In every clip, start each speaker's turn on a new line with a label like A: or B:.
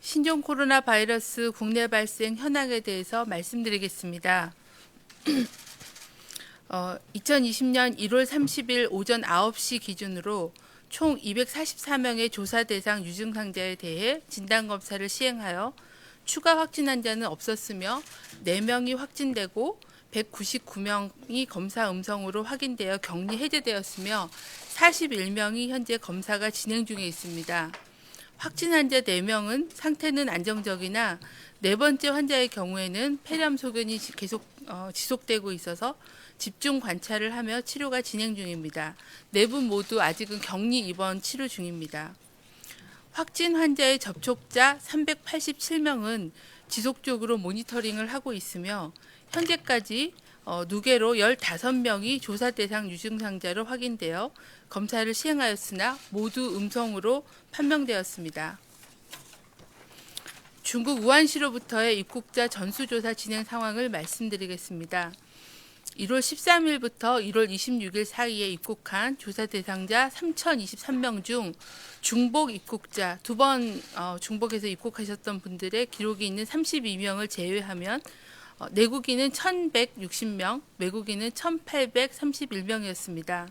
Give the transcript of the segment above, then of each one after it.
A: 신종 코로나 바이러스 국내 발생 현황에 대해서 말씀드리겠습니다. 2020년 1월 30일 오전 9시 기준으로 총 244명의 조사 대상 유증상자에 대해 진단검사를 시행하여 추가 확진 환자는 없었으며 4명이 확진되고 199명이 검사 음성으로 확인되어 격리 해제되었으며 41명이 현재 검사가 진행 중에 있습니다. 확진 환자 4명은 상태는 안정적이나 네 번째 환자의 경우에는 폐렴 소견이 계속 지속되고 있어서 집중 관찰을 하며 치료가 진행 중입니다. 4분 모두 아직은 격리 입원 치료 중입니다. 확진 환자의 접촉자 387명은 지속적으로 모니터링을 하고 있으며 현재까지 누계로 15명이 조사 대상 유증상자로 확인되어 검사를 시행하였으나 모두 음성으로 판명되었습니다. 중국 우한시로부터의 입국자 전수조사 진행 상황을 말씀드리겠습니다. 1월 13일부터 1월 26일 사이에 입국한 조사 대상자 3,023명 중 중복 입국자 2번 중복해서 입국하셨던 분들의 기록이 있는 32명을 제외하면 내국인은 1,160명, 외국인은 1,831명이었습니다.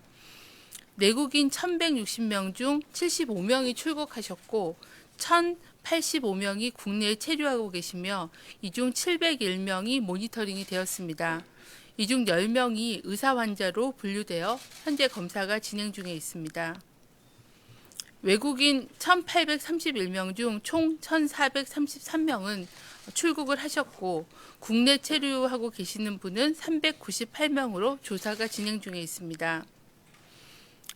A: 내국인 1,160명 중 75명이 출국하셨고 1,085명이 국내에 체류하고 계시며 이 중 701명이 모니터링이 되었습니다. 이 중 10명이 의사 환자로 분류되어 현재 검사가 진행 중에 있습니다. 외국인 1,831명 중 총 1,433명은 출국을 하셨고 국내 체류하고 계시는 분은 398명으로 조사가 진행 중에 있습니다.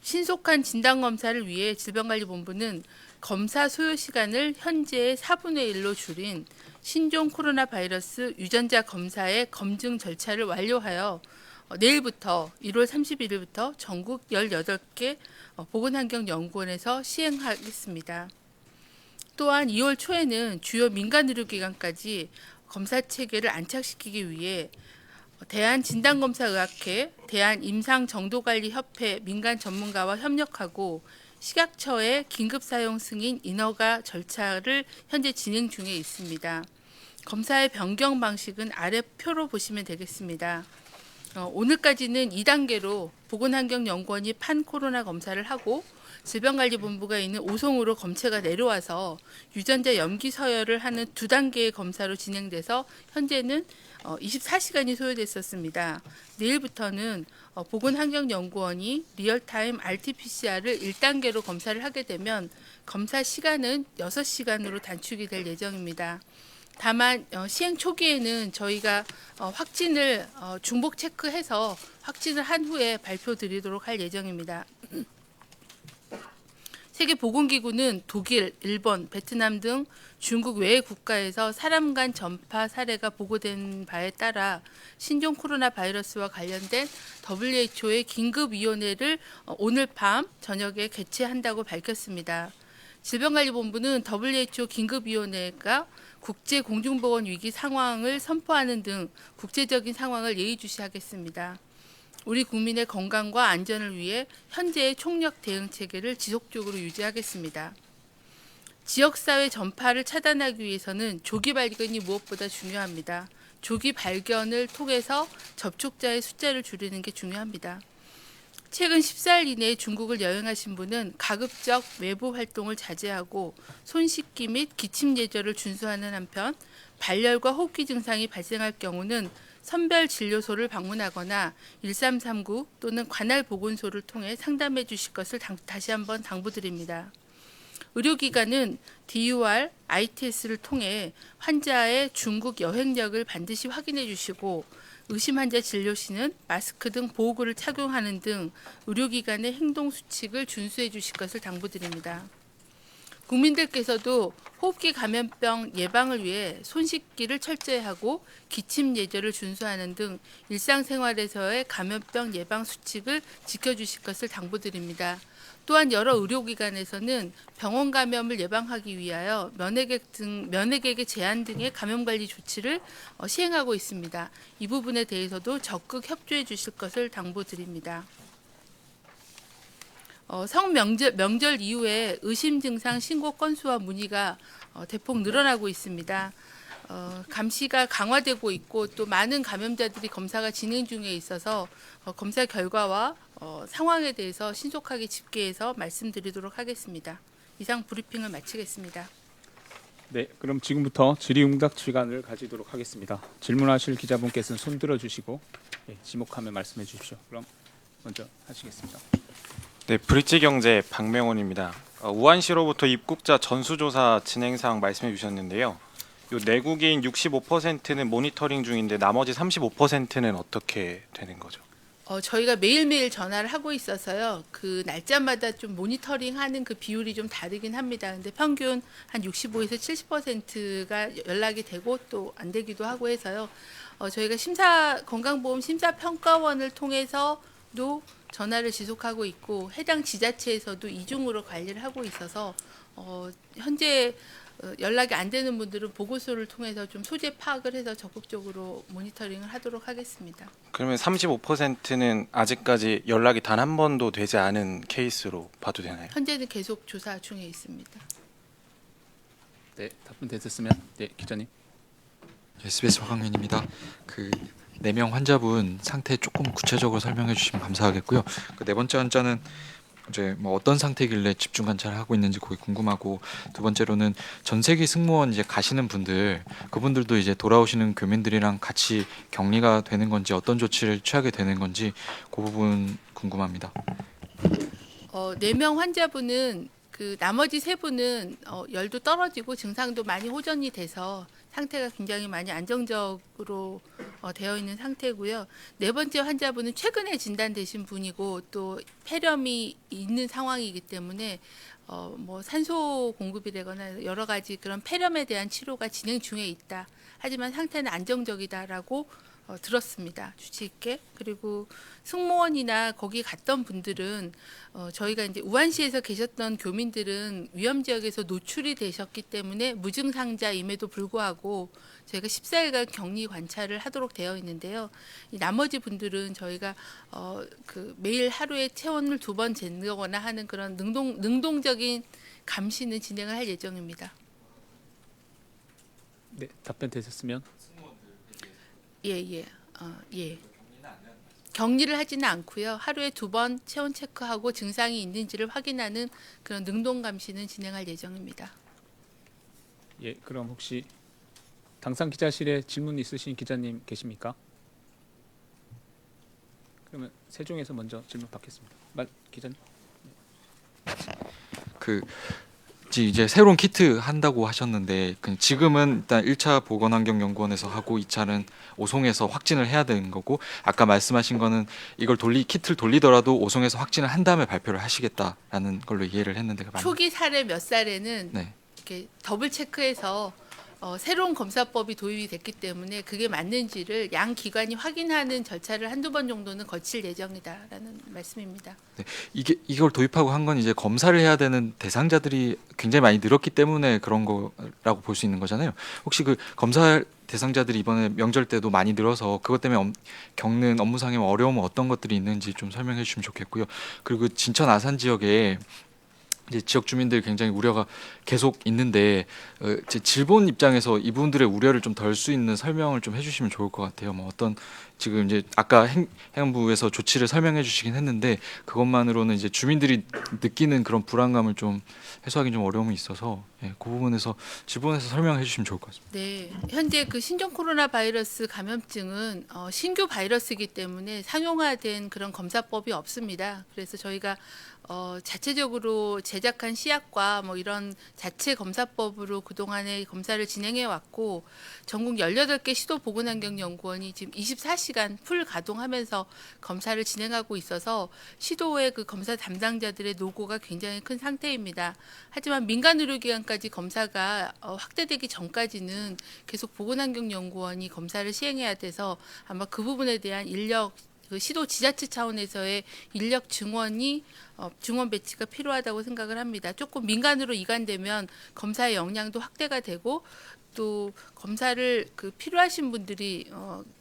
A: 신속한 진단검사를 위해 질병관리본부는 검사 소요 시간을 현재의 4분의 1로 줄인 신종 코로나 바이러스 유전자 검사의 검증 절차를 완료하여 내일부터 1월 31일부터 전국 18개 보건환경연구원에서 시행하겠습니다. 또한 2월 초에는 주요 민간의료기관까지 검사 체계를 안착시키기 위해 대한진단검사의학회, 대한임상정도관리협회 민간 전문가와 협력하고 식약처의 긴급사용 승인 인허가 절차를 현재 진행 중에 있습니다. 검사의 변경 방식은 아래 표로 보시면 되겠습니다. 오늘까지는 2단계로 보건환경연구원이 판코로나 검사를 하고 질병관리본부가 있는 오송으로 검체가 내려와서 유전자 염기 서열을 하는 2단계의 검사로 진행돼서 현재는 24시간이 소요됐었습니다. 내일부터는 보건환경연구원이 리얼타임 RT-PCR을 1단계로 검사를 하게 되면 검사 시간은 6시간으로 단축이 될 예정입니다. 다만 시행 초기에는 저희가 확진을 중복 체크해서 확진을 한 후에 발표드리도록 할 예정입니다. 세계보건기구는 독일, 일본, 베트남 등 중국 외의 국가에서 사람 간 전파 사례가 보고된 바에 따라 신종 코로나 바이러스와 관련된 WHO의 긴급위원회를 오늘 밤 저녁에 개최한다고 밝혔습니다. 질병관리본부는 WHO 긴급위원회가 국제공중보건 위기 상황을 선포하는 등 국제적인 상황을 예의주시하겠습니다. 우리 국민의 건강과 안전을 위해 현재의 총력 대응 체계를 지속적으로 유지하겠습니다. 지역사회 전파를 차단하기 위해서는 조기 발견이 무엇보다 중요합니다. 조기 발견을 통해서 접촉자의 숫자를 줄이는 게 중요합니다. 최근 14일 이내에 중국을 여행하신 분은 가급적 외부 활동을 자제하고 손 씻기 및 기침 예절을 준수하는 한편 발열과 호흡기 증상이 발생할 경우는 선별 진료소를 방문하거나 1339 또는 관할 보건소를 통해 상담해 주실 것을 다시 한번 당부드립니다. 의료기관은 DUR, ITS를 통해 환자의 중국 여행력을 반드시 확인해 주시고 의심 환자 진료 시는 마스크 등 보호구를 착용하는 등 의료기관의 행동 수칙을 준수해 주실 것을 당부드립니다. 국민들께서도 호흡기 감염병 예방을 위해 손 씻기를 철저히 하고 기침 예절을 준수하는 등 일상생활에서의 감염병 예방 수칙을 지켜주실 것을 당부드립니다. 또한 여러 의료기관에서는 병원 감염을 예방하기 위하여 면회객의 제한 등의 감염관리 조치를 시행하고 있습니다. 이 부분에 대해서도 적극 협조해 주실 것을 당부드립니다. 명절 이후에 의심 증상 신고 건수와 문의가 대폭 늘어나고 있습니다. 감시가 강화되고 있고 또 많은 감염자들이 검사가 진행 중에 있어서 검사 결과와 상황에 대해서 신속하게 집계해서 말씀드리도록 하겠습니다. 이상 브리핑을 마치겠습니다.
B: 네, 그럼 지금부터 질의응답 시간을 가지도록 하겠습니다. 질문하실 기자분께서는 손 들어주시고 지목하면 말씀해 주십시오. 그럼 먼저 하시겠습니다.
C: 네, 브릿지경제 박명훈입니다. 우한시로부터 입국자 전수조사 진행 사항 말씀해 주셨는데요. 요 내국인 65%는 모니터링 중인데 나머지 35%는 어떻게 되는 거죠?
A: 저희가 매일매일 전화를 하고 있어서요. 그 날짜마다 좀 모니터링하는 그 비율이 좀 다르긴 합니다. 근데 평균 한 65에서 70%가 연락이 되고 또 안 되기도 하고 해서요. 저희가 건강보험 심사평가원을 통해서도 전화를 지속하고 있고 해당 지자체에서도 이중으로 관리를 하고 있어서 현재 연락이 안 되는 분들은 보고서를 통해서 좀 소재 파악을 해서 적극적으로 모니터링을 하도록 하겠습니다.
C: 그러면 35%는 아직까지 연락이 단 한 번도 되지 않은 케이스로 봐도 되나요?
A: 현재는 계속 조사 중에 있습니다.
B: 네, 답변 되셨으면 기자님.
D: SBS 화강민입니다. 그 4명 환자분 상태 조금 구체적으로 설명해 주시면 감사하겠고요. 그 네 번째 환자는 이제 뭐 어떤 상태길래 집중 관찰을 하고 있는지 그게 궁금하고, 두 번째로는 전세기 승무원 이제 가시는 분들, 그분들도 이제 돌아오시는 교민들이랑 같이 격리가 되는 건지 어떤 조치를 취하게 되는 건지 그 부분 궁금합니다.
A: 4명 환자분은 그 나머지 3분은 열도 떨어지고 증상도 많이 호전이 돼서 상태가 굉장히 많이 안정적으로 되어 있는 상태고요. 4번째 환자분은 최근에 진단되신 분이고 또 폐렴이 있는 상황이기 때문에 뭐 산소 공급이되거나 여러 가지 그런 폐렴에 대한 치료가 진행 중에 있다. 하지만 상태는 안정적이다라고 들었습니다. 주치 있게. 그리고 승무원이나 거기 갔던 분들은 저희가 이제 우한시에서 계셨던 교민들은 위험 지역에서 노출이 되셨기 때문에 무증상자임에도 불구하고 저희가 14일간 격리 관찰을 하도록 되어 있는데요. 이 나머지 분들은 저희가 그 매일 하루에 체온을 2번 재거나 하는 그런 능동적인 감시는 진행을 할 예정입니다.
B: 네, 답변 되셨으면.
A: 예. 격리를 하지는 않고요. 하루에 2번 체온 체크하고 증상이 있는지를 확인하는 그런 능동 감시는 진행할 예정입니다.
B: 예, 그럼 혹시 당산 기자실에 질문 있으신 기자님 계십니까? 그러면 세종에서 먼저 질문 받겠습니다. 기자님.
D: 그 이제 새로운 키트 한다고 하셨는데 지금은 일단 1차 보건환경연구원에서 하고 2차는 오송에서 확진을 해야 되는 거고, 아까 말씀하신 거는 이걸 키트를 돌리더라도 오송에서 확진을 한 다음에 발표를 하시겠다라는 걸로 이해를 했는데
A: 초기 사례 몇 사례는
D: 네.
A: 이렇게 더블 체크해서 새로운 검사법이 도입이 됐기 때문에 그게 맞는지를 양 기관이 확인하는 절차를 한두 번 정도는 거칠 예정이다라는 말씀입니다.
D: 네, 이걸 도입하고 한 건 이제 검사를 해야 되는 대상자들이 굉장히 많이 늘었기 때문에 그런 거라고 볼 수 있는 거잖아요. 혹시 그 검사 대상자들이 이번에 명절 때도 많이 늘어서 그것 때문에 겪는 업무상의 어려움은 어떤 것들이 있는지 좀 설명해 주시면 좋겠고요. 그리고 진천 아산 지역에 이제 지역 주민들 굉장히 우려가 계속 있는데 질본 입장에서 이분들의 우려를 좀 덜 수 있는 설명을 좀 해주시면 좋을 것 같아요. 뭐 어떤 지금 이제 아까 행안부에서 조치를 설명해 주시긴 했는데 그것만으로는 이제 주민들이 느끼는 그런 불안감을 좀 해소하기 좀 어려움이 있어서 그 부분에서 질본에서 설명해 주시면 좋을 것 같습니다.
A: 네, 현재 그 신종 코로나 바이러스 감염증은 신규 바이러스이기 때문에 상용화된 그런 검사법이 없습니다. 그래서 저희가 자체적으로 제작한 시약과 뭐 이런 자체 검사법으로 그동안에 검사를 진행해 왔고, 전국 18개 시도 보건환경연구원이 지금 24시간 풀 가동하면서 검사를 진행하고 있어서 시도의 그 검사 담당자들의 노고가 굉장히 큰 상태입니다. 하지만 민간 의료기관까지 검사가 확대되기 전까지는 계속 보건환경연구원이 검사를 시행해야 돼서 아마 그 부분에 대한 인력, 그 시도 지자체 차원에서의 인력 증원 배치가 필요하다고 생각을 합니다. 조금 민간으로 이관되면 검사의 역량도 확대가 되고 또 검사를 필요하신 분들이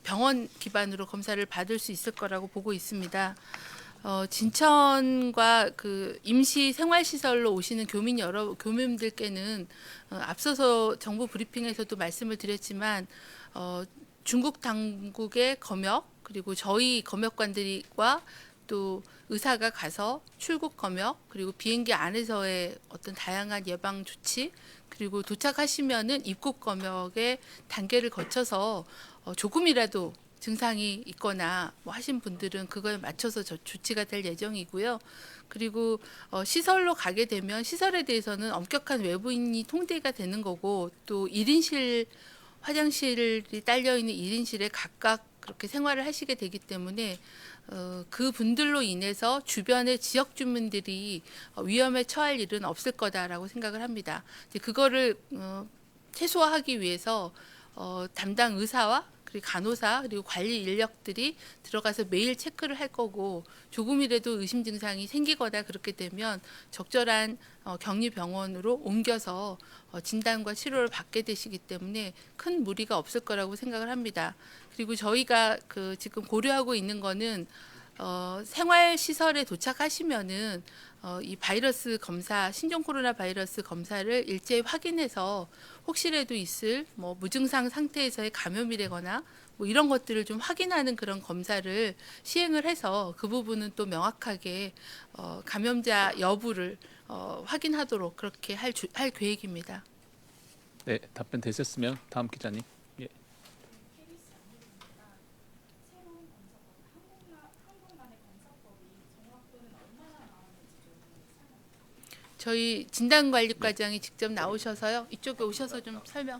A: 병원 기반으로 검사를 받을 수 있을 거라고 보고 있습니다. 진천과 그 임시 생활시설로 오시는 교민들께는 앞서서 정부 브리핑에서도 말씀을 드렸지만 중국 당국의 검역 그리고 저희 검역관들과 또 의사가 가서 출국 검역 그리고 비행기 안에서의 어떤 다양한 예방 조치 그리고 도착하시면은 입국 검역의 단계를 거쳐서 조금이라도 증상이 있거나 뭐 하신 분들은 그거에 맞춰서 조치가 될 예정이고요. 그리고 시설로 가게 되면 시설에 대해서는 엄격한 외부인이 통제가 되는 거고 또 1인실 화장실이 딸려 있는 1인실에 각각 그렇게 생활을 하시게 되기 때문에 그 분들로 인해서 주변의 지역 주민들이 위험에 처할 일은 없을 거다라고 생각을 합니다. 이제 그거를 최소화하기 위해서 담당 의사와 그리고 간호사 그리고 관리 인력들이 들어가서 매일 체크를 할 거고 조금이라도 의심 증상이 생기거나 그렇게 되면 적절한 격리병원으로 옮겨서 진단과 치료를 받게 되시기 때문에 큰 무리가 없을 거라고 생각을 합니다. 그리고 저희가 그 지금 고려하고 있는 거는 생활 시설에 도착하시면은 이 바이러스 검사, 신종 코로나 바이러스 검사를 일제히 확인해서 혹시라도 있을 뭐 무증상 상태에서의 감염이라거나 뭐 이런 것들을 좀 확인하는 그런 검사를 시행을 해서 그 부분은 또 명확하게 감염자 여부를 확인하도록 그렇게 할 계획입니다.
B: 네, 답변 되셨으면 다음 기자님. 예.
A: 저희 진단관리과장이 직접 나오셔서요. 이쪽에 오셔서 좀 설명.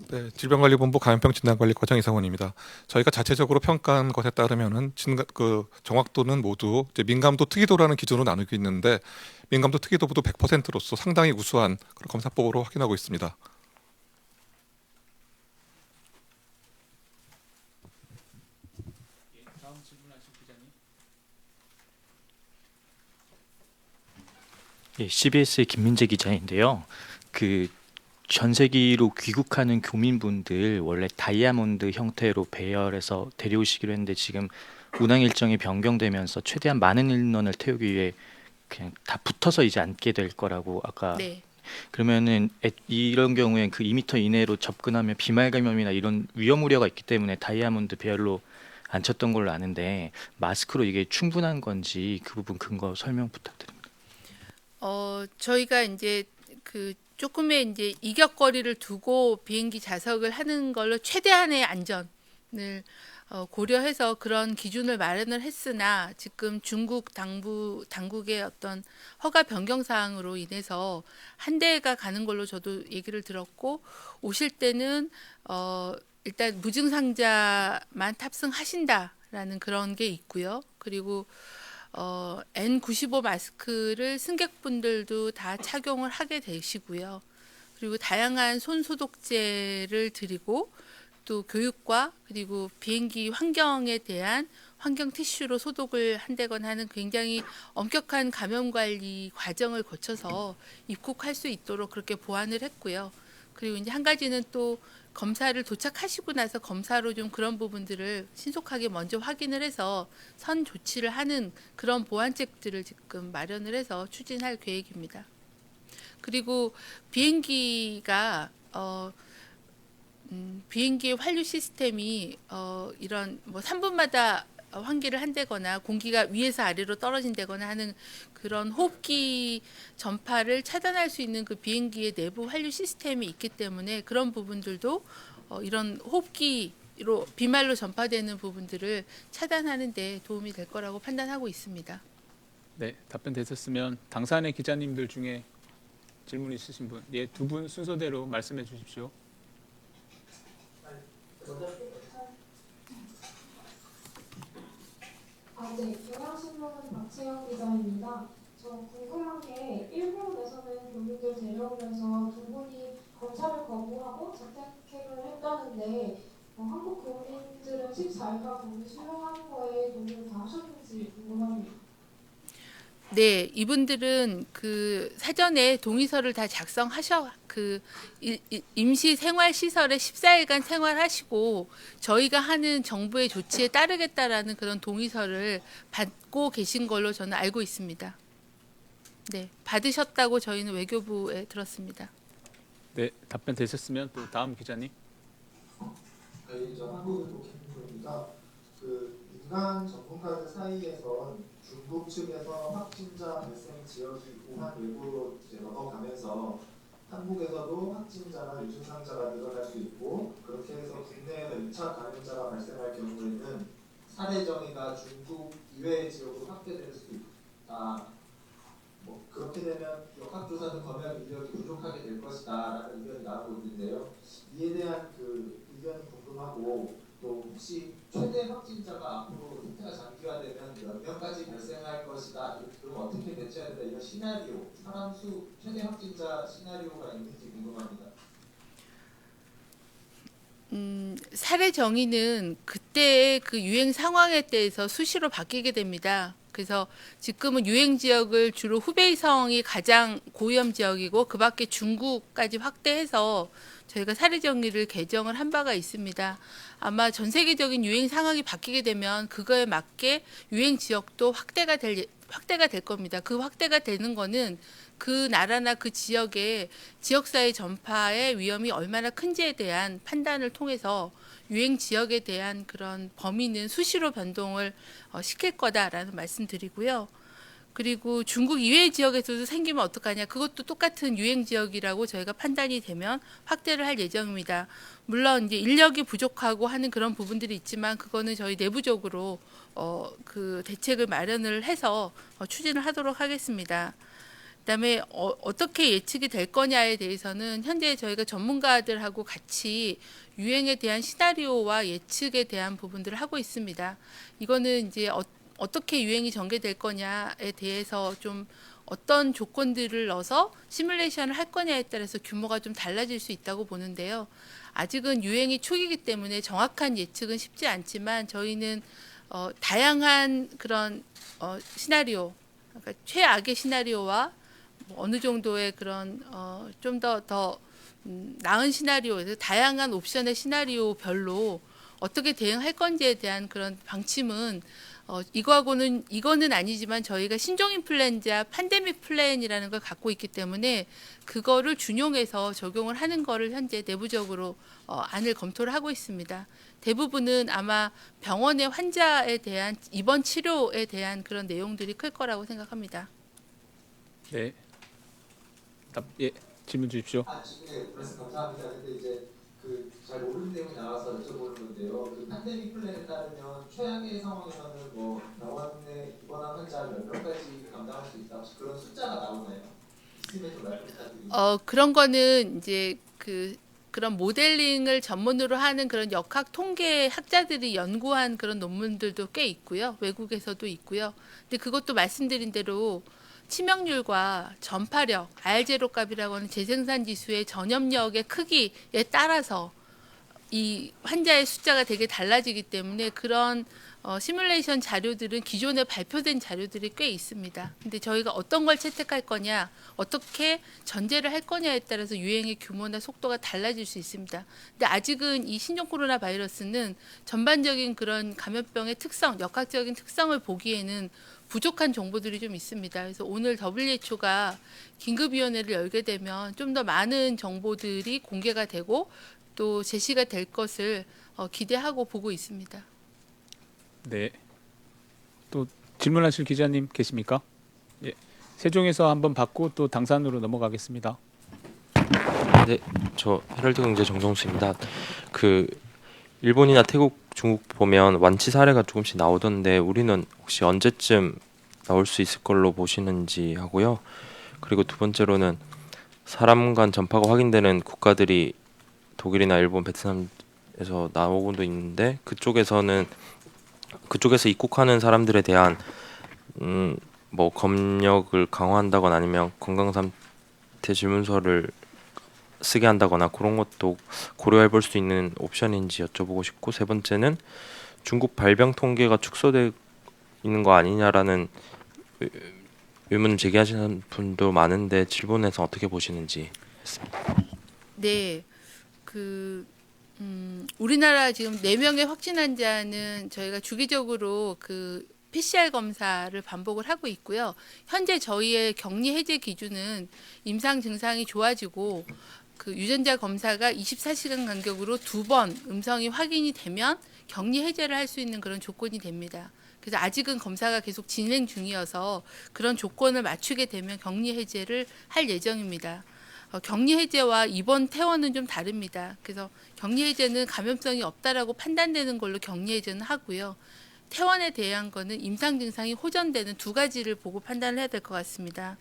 E: 네, 질병관리본부 감염병 진단관리과장 이상원입니다. 저희가 자체적으로 평가한 것에 따르면은 그 정확도는 모두 이제 민감도 특이도라는 기준으로 나누고 있는데 민감도 특이도도 100%로서 상당히 우수한 그런 검사법으로 확인하고 있습니다.
B: 다음 질문하실 기자님.
F: 예, CBS의 김민재 기자인데요. 그 전세기로 귀국하는 교민분들 원래 다이아몬드 형태로 배열해서 데려오시기로 했는데 지금 운항 일정이 변경되면서 최대한 많은 인원을 태우기 위해 그냥 다 붙어서 이제 앉게 될 거라고 아까
A: 네.
F: 그러면은 이런 경우엔 그 2m 이내로 접근하면 비말 감염이나 이런 위험 우려가 있기 때문에 다이아몬드 배열로 앉혔던 걸로 아는데 마스크로 이게 충분한 건지 그 부분 근거 설명 부탁드립니다.
A: 저희가 이제 그 조금의 이제 이격거리를 두고 비행기 좌석을 하는 걸로 최대한의 안전을 고려해서 그런 기준을 마련을 했으나 지금 중국 당국의 어떤 허가 변경 사항으로 인해서 한 대가 가는 걸로 저도 얘기를 들었고 오실 때는 일단 무증상자만 탑승하신다라는 그런 게 있고요. 그리고 N95 마스크를 승객분들도 다 착용을 하게 되시고요. 그리고 다양한 손 소독제를 드리고 또 교육과 그리고 비행기 환경에 대한 환경 티슈로 소독을 한다거나 하는 굉장히 엄격한 감염 관리 과정을 거쳐서 입국할 수 있도록 그렇게 보완을 했고요. 그리고 이제 한 가지는 또 검사를 도착하시고 나서 검사로 좀 그런 부분들을 신속하게 먼저 확인을 해서 선 조치를 하는 그런 보완책들을 지금 마련을 해서 추진할 계획입니다. 그리고 비행기가 비행기의 환류 시스템이 이런 뭐 3분마다 환기를 한다거나 공기가 위에서 아래로 떨어진다거나 하는 그런 호흡기 전파를 차단할 수 있는 그 비행기의 내부 환류 시스템이 있기 때문에 그런 부분들도 이런 호흡기로 비말로 전파되는 부분들을 차단하는 데 도움이 될 거라고 판단하고 있습니다.
B: 네, 답변 되셨으면 당사인의 기자님들 중에 질문 있으신 분, 예, 두 분 순서대로 말씀해 주십시오.
G: 네, 경향신문 박채영 기자입니다. 저 궁금한 게 일본에서는 교민들 데려오면서 두 분이 검사를 거부하고 재택행을 했다는데 한국 교민들은 14일간 격리 수용하는 거에 동의를 다 하셨는지 궁금합니다.
A: 네, 이분들은 그 사전에 동의서를 다 작성하셔 임시 생활 시설에 14일간 생활하시고 저희가 하는 정부의 조치에 따르겠다라는 그런 동의서를 받고 계신 걸로 저는 알고 있습니다. 네, 받으셨다고 저희는 외교부에 들었습니다.
B: 네, 답변 되셨으면 또 다음 기자님.
H: 저희 저 한국외교研究소입니다. 그 민간 전문가들 사이에서 중국 측에서 확진자 발생 지역이 우한 외부로 이제 넘어가면서 한국에서도 확진자나 유증상자가 늘어날 수 있고 그렇게 해서 국내에서 2차 감염자가 발생할 경우에는 사례 정의가 중국 이외의 지역으로 확대될 수 있다. 뭐 그렇게 되면 역학조사 등 검역 인력이 부족하게 될 것이다라는 의견이 나오고 있는데요. 이에 대한 그 의견이 궁금하고 또 혹시 최대 확진자가 앞으로 상태가 장기화되면 몇 명까지 발생할 것이다. 그럼 어떻게 대처해야 된다. 이런 시나리오, 사람 수 최대 확진자 시나리오가 있는지 궁금합니다.
A: 사례 정의는 그때의 그 유행 상황에 대해서 수시로 바뀌게 됩니다. 그래서 지금은 유행 지역을 주로 후베이성이 가장 고위험 지역이고 그 밖에 중국까지 확대해서 저희가 사례 정의를 개정을 한 바가 있습니다. 아마 전 세계적인 유행 상황이 바뀌게 되면 그거에 맞게 유행 지역도 확대가 될 겁니다. 그 확대가 되는 거는 그 나라나 그 지역의 지역사회 전파의 위험이 얼마나 큰지에 대한 판단을 통해서 유행 지역에 대한 그런 범위는 수시로 변동을 시킬 거다라는 말씀드리고요. 그리고 중국 이외의 지역에서도 생기면 어떡하냐. 그것도 똑같은 유행 지역이라고 저희가 판단이 되면 확대를 할 예정입니다. 물론 이제 인력이 부족하고 하는 그런 부분들이 있지만 그거는 저희 내부적으로 그 대책을 마련을 해서 추진을 하도록 하겠습니다. 그다음에 어떻게 예측이 될 거냐에 대해서는 현재 저희가 전문가들하고 같이 유행에 대한 시나리오와 예측에 대한 부분들을 하고 있습니다. 이거는 이제 어떻게 유행이 전개될 거냐에 대해서 좀 어떤 조건들을 넣어서 시뮬레이션을 할 거냐에 따라서 규모가 좀 달라질 수 있다고 보는데요. 아직은 유행이 초기이기 때문에 정확한 예측은 쉽지 않지만 저희는 다양한 그런 시나리오, 그러니까 최악의 시나리오와 어느 정도의 그런 좀 더 나은 시나리오에서 다양한 옵션의 시나리오별로 어떻게 대응할 건지에 대한 그런 방침은 이거는 아니지만 저희가 신종인플루엔자 팬데믹 플랜이라는 걸 갖고 있기 때문에 그거를 준용해서 적용을 하는 거를 현재 내부적으로 안을 검토를 하고 있습니다. 대부분은 아마 병원의 환자에 대한 입원 치료에 대한 그런 내용들이 클 거라고 생각합니다.
B: 네. 예, 질문 주십시오.
H: 네, 말씀 감사합니다. 근데 이제 그 잘 모르는 내용이 나와서 여쭤보는 건데요. 그 팬데믹 플랜에 따르면 최악의 상황에서는 뭐 병원에 입원한 환자 몇 명까지 감당할 수 있다. 혹시 그런 숫자가 나오나요? 있으면 좀 말씀 부탁드립니다.
A: 그런 거는 이제 그런 모델링을 전문으로 하는 그런 역학 통계 학자들이 연구한 그런 논문들도 꽤 있고요. 외국에서도 있고요. 근데 그것도 말씀드린 대로 치명률과 전파력, R0 값이라고 하는 재생산 지수의 전염력의 크기에 따라서 이 환자의 숫자가 되게 달라지기 때문에 그런 시뮬레이션 자료들은 기존에 발표된 자료들이 꽤 있습니다. 근데 저희가 어떤 걸 채택할 거냐, 어떻게 전제를 할 거냐에 따라서 유행의 규모나 속도가 달라질 수 있습니다. 근데 아직은 이 신종 코로나 바이러스는 전반적인 그런 감염병의 특성, 역학적인 특성을 보기에는 부족한 정보들이 좀 있습니다. 그래서 오늘 WHO가 긴급위원회를 열게 되면 좀 더 많은 정보들이 공개가 되고 또 제시가 될 것을 기대하고 보고 있습니다.
B: 네. 또 질문하실 기자님 계십니까? 예. 세종에서 한번 받고 또 당산으로 넘어가겠습니다.
I: 네, 저 헤럴드 경제 정정수입니다. 그 일본이나 태국, 중국 보면 완치 사례가 조금씩 나오던데 우리는 혹시 언제쯤 나올 수 있을 걸로 보시는지 하고요. 그리고 두 번째로는 사람 간 전파가 확인되는 국가들이 독일이나 일본, 베트남에서 나오고도 있는데 그쪽에서 입국하는 사람들에 대한 뭐 검역을 강화한다거나 아니면 건강 상태 질문서를 쓰게 한다거나 그런 것도 고려해 볼 수 있는 옵션인지 여쭤보고 싶고, 세 번째는 중국 발병 통계가 축소돼 있는 거 아니냐라는 의문 제기하시는 분도 많은데 질문에서 어떻게 보시는지 했습니다.
A: 네, 우리나라 지금 4명의 확진 환자는 저희가 주기적으로 PCR 검사를 반복을 하고 있고요. 현재 저희의 격리 해제 기준은 임상 증상이 좋아지고 유전자 검사가 24시간 간격으로 2번 음성이 확인이 되면 격리 해제를 할 수 있는 그런 조건이 됩니다. 그래서 아직은 검사가 계속 진행 중이어서 그런 조건을 맞추게 되면 격리 해제를 할 예정입니다. 격리 해제와 입원 퇴원은 좀 다릅니다. 그래서 격리 해제는 감염성이 없다라고 판단되는 걸로 격리 해제는 하고요. 퇴원에 대한 거는 임상 증상이 호전되는 2가지를 보고 판단을 해야 될 것 같습니다.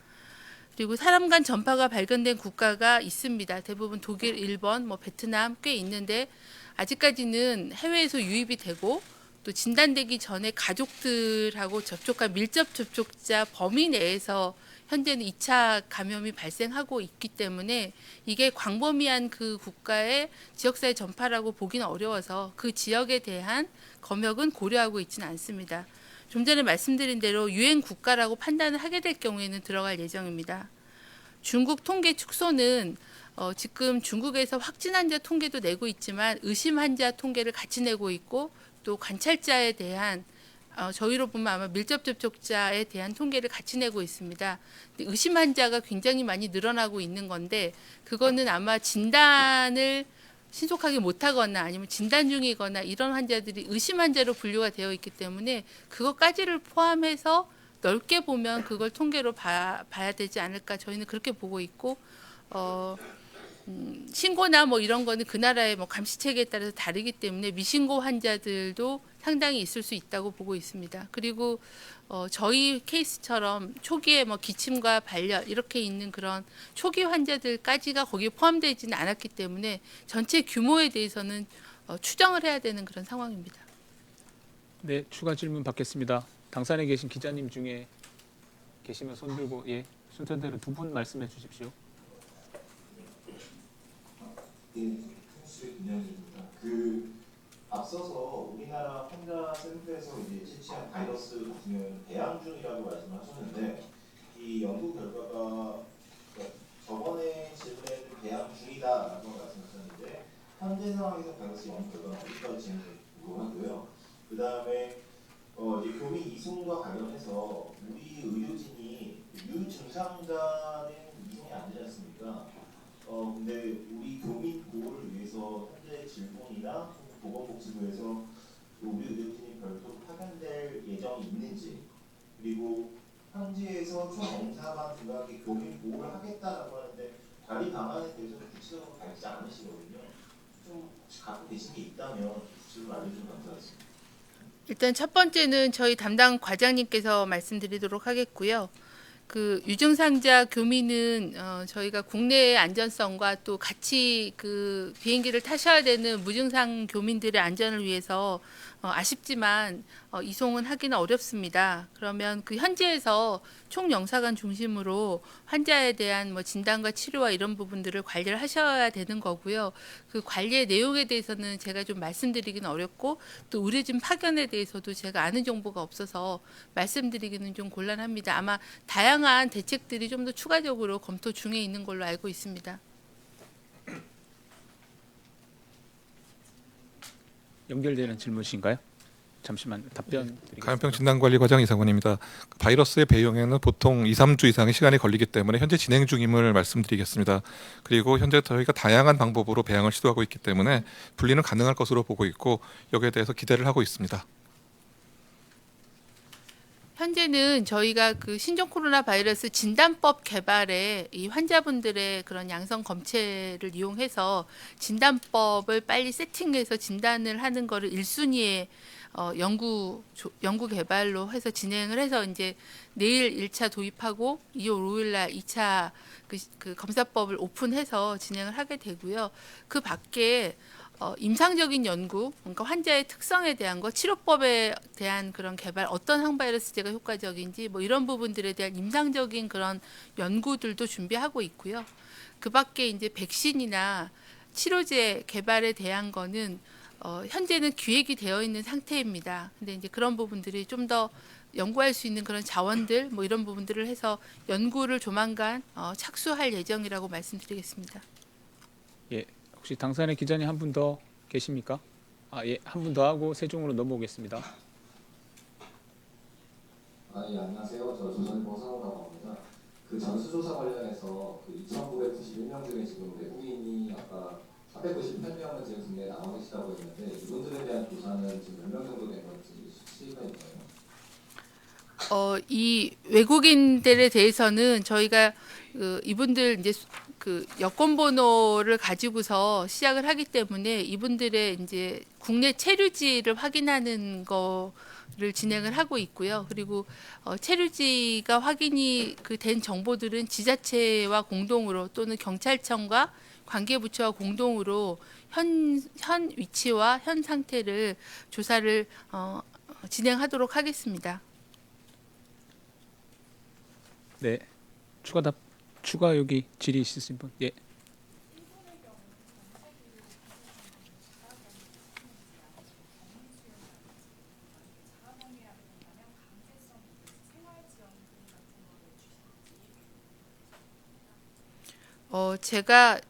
A: 그리고 사람 간 전파가 발견된 국가가 있습니다. 대부분 독일, 일본, 베트남 꽤 있는데 아직까지는 해외에서 유입이 되고 또 진단되기 전에 가족들하고 접촉한 밀접 접촉자 범위 내에서 현재는 2차 감염이 발생하고 있기 때문에 이게 광범위한 그 국가의 지역사회 전파라고 보기는 어려워서 그 지역에 대한 검역은 고려하고 있지는 않습니다. 좀 전에 말씀드린 대로 유행 국가라고 판단을 하게 될 경우에는 들어갈 예정입니다. 중국 통계 축소는 지금 중국에서 확진 환자 통계도 내고 있지만 의심 환자 통계를 같이 내고 있고 또 관찰자에 대한 저희로 보면 아마 밀접 접촉자에 대한 통계를 같이 내고 있습니다. 근데 의심 환자가 굉장히 많이 늘어나고 있는 건데 그거는 아마 진단을 신속하게 못하거나 아니면 진단 중이거나 이런 환자들이 의심 환자로 분류가 되어 있기 때문에 그것까지를 포함해서 넓게 보면 그걸 통계로 봐야 되지 않을까 저희는 그렇게 보고 있고 신고나 이런 거는 그 나라의 감시체계에 따라서 다르기 때문에 미신고 환자들도 상당히 있을 수 있다고 보고 있습니다. 그리고 저희 케이스처럼 초기에 기침과 발열 이렇게 있는 그런 초기 환자들까지가 거기에 포함되지는 않았기 때문에 전체 규모에 대해서는 추정을 해야 되는 그런 상황입니다.
B: 네, 추가 질문 받겠습니다. 당산에 계신 기자님 중에 계시면 손 들고 순서대로 2분 말씀해 주십시오.
H: 김영입니다. 앞서서 우리나라 환자 샘플에서 채취한 바이러스 같은 경우는 배양 중이라고 말씀하셨는데 이 연구 결과가 저번에 질문에는 배양 중이다라고 말씀하셨는데 현재 상황에서 바이러스 연구 결과가 어디까지 진행되는지 궁금하고요. 그 다음에 교민 이송과 관련해서 우리 의료진이 유증상자는 이송이 안 되지 않습니까? 근데 우리 교민 보호를 위해서 현재 질본이나 보건복지부에서 우리 의료진이 별도로 파견될 예정이 있는지 그리고 현지에서 총검사만 들어가게 교민 보호를 하겠다라고 하는데 관리 방안에 대해서는 구체적으로 밝히지 않으시거든요. 좀 혹시 갖고 계신 게 있다면 구체적으로 알려주면 감사하겠습니다.
A: 일단 첫 번째는 저희 담당 과장님께서 말씀드리도록 하겠고요. 유증상자 교민은 저희가 국내의 안전성과 또 같이 비행기를 타셔야 되는 무증상 교민들의 안전을 위해서 아쉽지만 이송은 하기는 어렵습니다. 그러면 현지에서 총영사관 중심으로 환자에 대한 진단과 치료와 이런 부분들을 관리를 하셔야 되는 거고요. 그 관리의 내용에 대해서는 제가 좀 말씀드리기는 어렵고 또 의료진 파견에 대해서도 제가 아는 정보가 없어서 말씀드리기는 좀 곤란합니다. 아마 다양한 대책들이 좀 더 추가적으로 검토 중에 있는 걸로 알고 있습니다.
B: 연결되는 질문이신가요? 잠시만 답변 드리겠습니다.
E: 감염병 진단관리과장 이상원입니다. 바이러스의 배용에는 보통 2, 3주 이상의 시간이 걸리기 때문에 현재 진행 중임을 말씀드리겠습니다. 그리고 현재 저희가 다양한 방법으로 배양을 시도하고 있기 때문에 분리는 가능할 것으로 보고 있고 여기에 대해서 기대를 하고 있습니다.
A: 현재는 저희가 신종 코로나 바이러스 진단법 개발에 이 환자분들의 그런 양성 검체를 이용해서 진단법을 빨리 세팅해서 진단을 하는 거를 1순위에 연구 개발로 해서 진행을 해서 이제 내일 1차 도입하고 2월 5일 날 2차 검사법을 오픈해서 진행을 하게 되고요. 그 밖에 임상적인 연구, 그러니까 환자의 특성에 대한 거, 치료법에 대한 그런 개발, 어떤 항바이러스제가 효과적인지 이런 부분들에 대한 임상적인 그런 연구들도 준비하고 있고요. 그 밖에 이제 백신이나 치료제 개발에 대한 거는 현재는 기획이 되어 있는 상태입니다. 근데 이제 그런 부분들이 좀 더 연구할 수 있는 그런 자원들 뭐 이런 부분들을 해서 연구를 조만간 착수할 예정이라고 말씀드리겠습니다.
B: 예, 혹시 당사인의 기자님 한 분 더 계십니까? 예, 한 분 더 하고 세종으로 넘어오겠습니다.
H: 예, 안녕하세요. 저 조선일보 상호라고 합니다. 그 전수조사 관련해서 그 2,991명 중에 지금 외국인이 아까 498명은 지금 국내에 남아 계시다고 했는데 이분들에 대한 조사는 지금 몇 명 정도 된 건지 수치가 있나요?
A: 이 외국인들에 대해서는 저희가 이분들 이제 그 여권 번호를 가지고서 시작을 하기 때문에 이분들의 이제 국내 체류지를 확인하는 거를 진행을 하고 있고요. 그리고 체류지가 확인이 된 정보들은 지자체와 공동으로 또는 경찰청과 관계부처와 공동으로 현 위치와 현 상태를 조사를 진행하도록 하겠습니다.
B: 네, 추가 여기 질의 있으신 분? 예.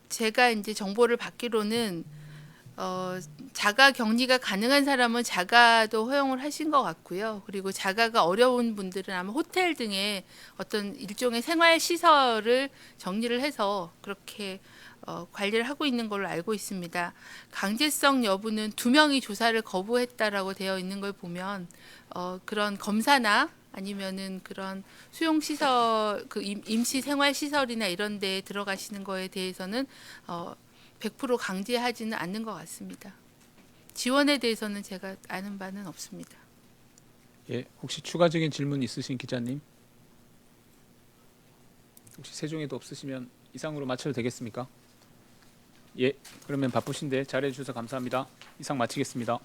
A: 제가 이제 정보를 받기로는 자가 격리가 가능한 사람은 자가도 허용을 하신 것 같고요. 그리고 자가가 어려운 분들은 아마 호텔 등의 어떤 일종의 생활 시설을 정리를 해서 그렇게 관리를 하고 있는 걸로 알고 있습니다. 강제성 여부는 2명이 조사를 거부했다라고 되어 있는 걸 보면 그런 검사나 아니면은 그런 수용 시설, 그 임시 생활 시설이나 이런 데에 들어가시는 거에 대해서는 100% 강제하지는 않는 것 같습니다. 지원에 대해서는 제가 아는 바는 없습니다.
B: 예, 혹시 추가적인 질문 있으신 기자님? 혹시 세종에도 없으시면 이상으로 마쳐도 되겠습니까? 예, 그러면 바쁘신데 잘해주셔서 감사합니다. 이상 마치겠습니다.